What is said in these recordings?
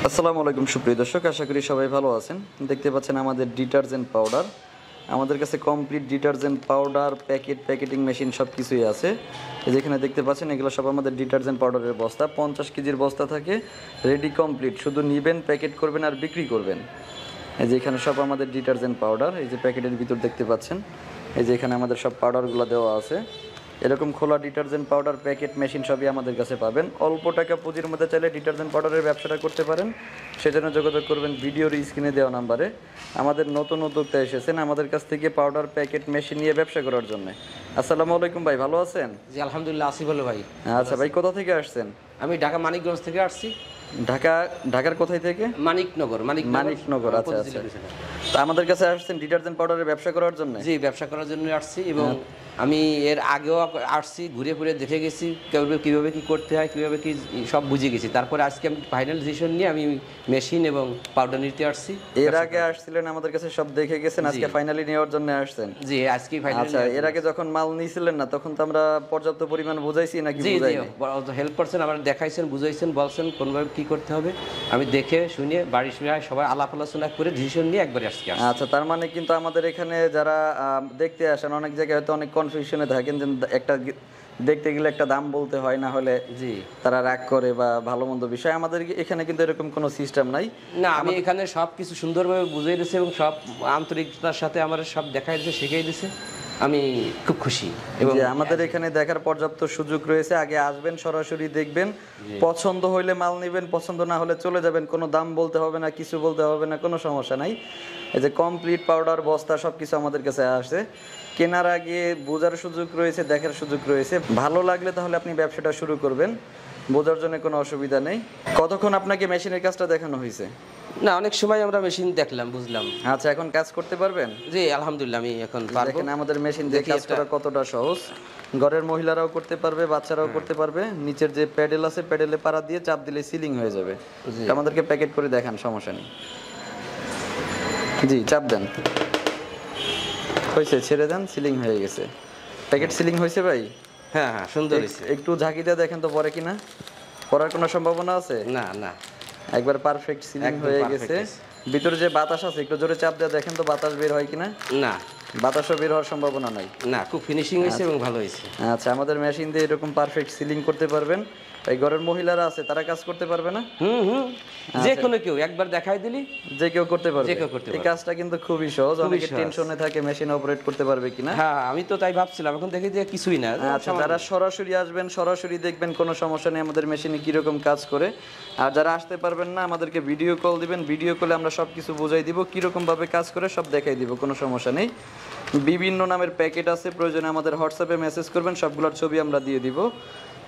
আসসালামু আলাইকুম সুপ্রিয় দর্শক, আশা করি সবাই ভালো আছেন। দেখতে পাচ্ছেন আমাদের ডিটারজেন্ট পাউডার, আমাদের কাছে complete detergent powder packeting machine সব কিছুই আছে। যেখানে দেখতে পাচ্ছেন এগুলো সব আমাদের ডিটারজেন্ট পাউডারের বস্তা, 50 কেজির বস্তা থাকে, রেডি কমপ্লিট, শুধু নিবেন, প্যাকেট করবেন আর বিক্রি করবেন। এই যে এখানে সব আমাদের ডিটারজেন্ট পাউডার, এই যে প্যাকেটের ভিতর দেখতে পাচ্ছেন, এই যে এখানে আমাদের সব পাউডারগুলো দেওয়া আছে। এরকম খোলা ডিটারজেন্ট পাউডার প্যাকেট মেশিন সবই আমাদের কাছে পাবেন। অল্প টাকা পুঁজির মধ্যে চাইলে ডিটারজেন্ট পাউডারের ব্যবসাটা করতে পারেন, সেজন্য যোগাযোগ করবেন ভিডিওর স্ক্রিনে দেওয়া নাম্বারে। আমাদের নতুন উদ্যোক্তা এসেছেন আমাদের কাছ থেকে পাউডার প্যাকেট মেশিন নিয়ে ব্যবসা করার জন্য। আসসালামু আলাইকুম ভাই, ভালো আছেন? জি আলহামদুলিল্লাহ আছি ভালো ভাই। আচ্ছা ভাই, কোথা থেকে আসছেন? আমি ঢাকা মানিকগঞ্জ থেকে আসছি। ঢাকার কোথায় থেকে? মানিকনগর। আচ্ছা আচ্ছা। তা আমাদের কাছে আসছেন ডিটারজেন্ট পাউডারের ব্যবসা করার জন্য? জি, ব্যবসা করার জন্য আসছি এবং আমি এর আগেও আসছি, ঘুরে ঘুরে দেখে গেছি কীভাবে কী করতে হয়, কীভাবে কী সব বুঝে গেছি। তারপরে আজকে আমি ফাইনাল ডিসিশন নিয়ে আমি মেশিন এবং পাউডার নিতে আসছি। এর আগে আসছিলেন আমাদের কাছে, সব দেখে গেছেন, আজকে ফাইনালি নেওয়ার জন্য আসছেন? জি, আজকে ফাইনালি। আচ্ছা, এর আগে যখন মাল নিয়েছিলেন না তখন তো আমরা পর্যাপ্ত পরিমাণ বুঝাইছি নাকি? জি জি, হেল্প করছেন, আমার দেখাইছেন, বুঝাইছেন, বলছেন কোনভাবে কী করতে হবে। আমি দেখে শুনে বাড়ি শুনে সবাই আলাপ আলোচনা করে ডিসিশন নিয়ে একবারে আসছি। আচ্ছা, তার মানে কিন্তু আমাদের এখানে যারা দেখতে আসেন অনেক জায়গায় হয়তো অনেক কনফিউশনে থাকেন, যে একটা দেখতে গেলে একটা দাম বলতে হয়, না হলে জি তারা রাগ করে বা ভালো মন্দ বিষয়। আমাদের এখানে কিন্তু এরকম কোনো সিস্টেম নাই। না, আমি এখানে সব কিছু সুন্দরভাবে বুঝিয়ে দিয়েছে এবং সব আন্তরিকতার সাথে আমার সব দেখাই দিয়েছে, শিখিয়ে দিয়েছে। আমি খুব খুশি। এবং আমাদের এখানে দেখার পর্যাপ্ত সুযোগ রয়েছে। আগে আসবেন, সরাসরি দেখবেন, পছন্দ হইলে মাল নেবেন, পছন্দ না হলে চলে যাবেন। কোনো দাম বলতে হবে না, কিছু বলতে হবে না, কোনো সমস্যা নাই। এই যে কমপ্লিট পাউডার বস্তা সব কিছু আমাদের কাছে আসে। কেনার আগে বোঝার সুযোগ রয়েছে, দেখার সুযোগ রয়েছে। ভালো লাগলে তাহলে আপনি ব্যবসাটা শুরু করবেন, বোঝার জন্য কোনো অসুবিধা নেই। কতক্ষণ আপনাকে মেশিনের কাজটা দেখানো হয়েছে? না, অনেক সময় আমরা মেশিন দেখলাম, বুঝলাম। আচ্ছা, এখন কাজ করতে পারবেন? জি আলহামদুলিল্লাহ, আমি এখন পারবো। দেখেন আমাদের মেশিন দিয়ে কাজ করা কতটা সহজ। ঘরের মহিলারাও করতে পারবে, বাচ্চারাও করতে পারবে। নিচের যে প্যাডেল আছে, প্যাডেলে পাড়া দিয়ে চাপ দিলে সিলিং হয়ে যাবে। আমাদেরকে প্যাকেট করে দেখান, সমস্যা নেই। জি, চাপ দেন, হয়েছে, ছেড়ে দেন, সিলিং হয়ে গেছে। প্যাকেট সিলিং হয়েছে ভাই? হ্যাঁ হ্যাঁ, সুন্দর হয়েছে। একটু ঝাঁকি দিয়ে দেখেন তো পরে কিনা, পড়ার কোনো সম্ভাবনা আছে? না না, একবার পারফেক্ট সিলিং হয়ে গেছে। ভিতরে যে বাতাস আছে একটু জোরে চাপ দিয়ে দেখেন তো বাতাস বের হয় কিনা। না, বাতাসও বের হওয়ার সম্ভাবনা নাই। না, খুব ফিনিশিং হয়েছে এবং ভালো হয়েছে। আচ্ছা, আমাদের মেশিন দিয়ে এরকম পারফেক্ট সিলিং করতে পারবেন। এই ঘরের মহিলারা আছে, তারা কাজ করতে পারবে না? যে কোনো কেউ একবার দেখাই দিলি যে কেউ করতে পারবে। যে কেউ করতে পারবে। এই কাজটা কিন্তু খুবই সহজ। অনেকে টেনশনে থাকে মেশিন অপারেট করতে পারবে কিনা। হ্যাঁ, আমি তো তাই ভাবছিলাম, এখন দেখি যে কিছুই না। আচ্ছা, যারা সরাসরি আসবেন, সরাসরি দেখবেন, কোনো সমস্যা নেই আমাদের মেশিনে কিরকম কাজ করে। আর যারা আসতে পারবেন না, আমাদেরকে ভিডিও কল দিবেন, ভিডিও কলে আমরা সব কিছু বুঝাই দিব, কিরকম ভাবে কাজ করে সব দেখাই দিব, কোনো সমস্যা নেই। বিভিন্ন নামের প্যাকেট আছে, প্রয়োজনে আমাদের হোয়াটসঅ্যাপে মেসেজ করবেন, সবগুলোর ছবি আমরা দিয়ে দিব।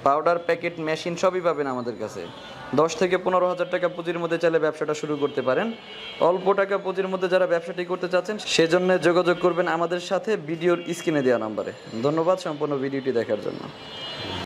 পাউডার প্যাকেট মেশিন সবই পাবেন আমাদের কাছে। 10 থেকে 15,000 টাকা পুঁজির মধ্যে চাইলে ব্যবসাটা শুরু করতে পারেন। অল্প টাকা পুঁজির মধ্যে যারা ব্যবসাটি করতে চাচ্ছেন সেজন্য যোগাযোগ করবেন আমাদের সাথে ভিডিওর স্ক্রিনে দেওয়া নম্বরে। ধন্যবাদ সম্পূর্ণ ভিডিওটি দেখার জন্য।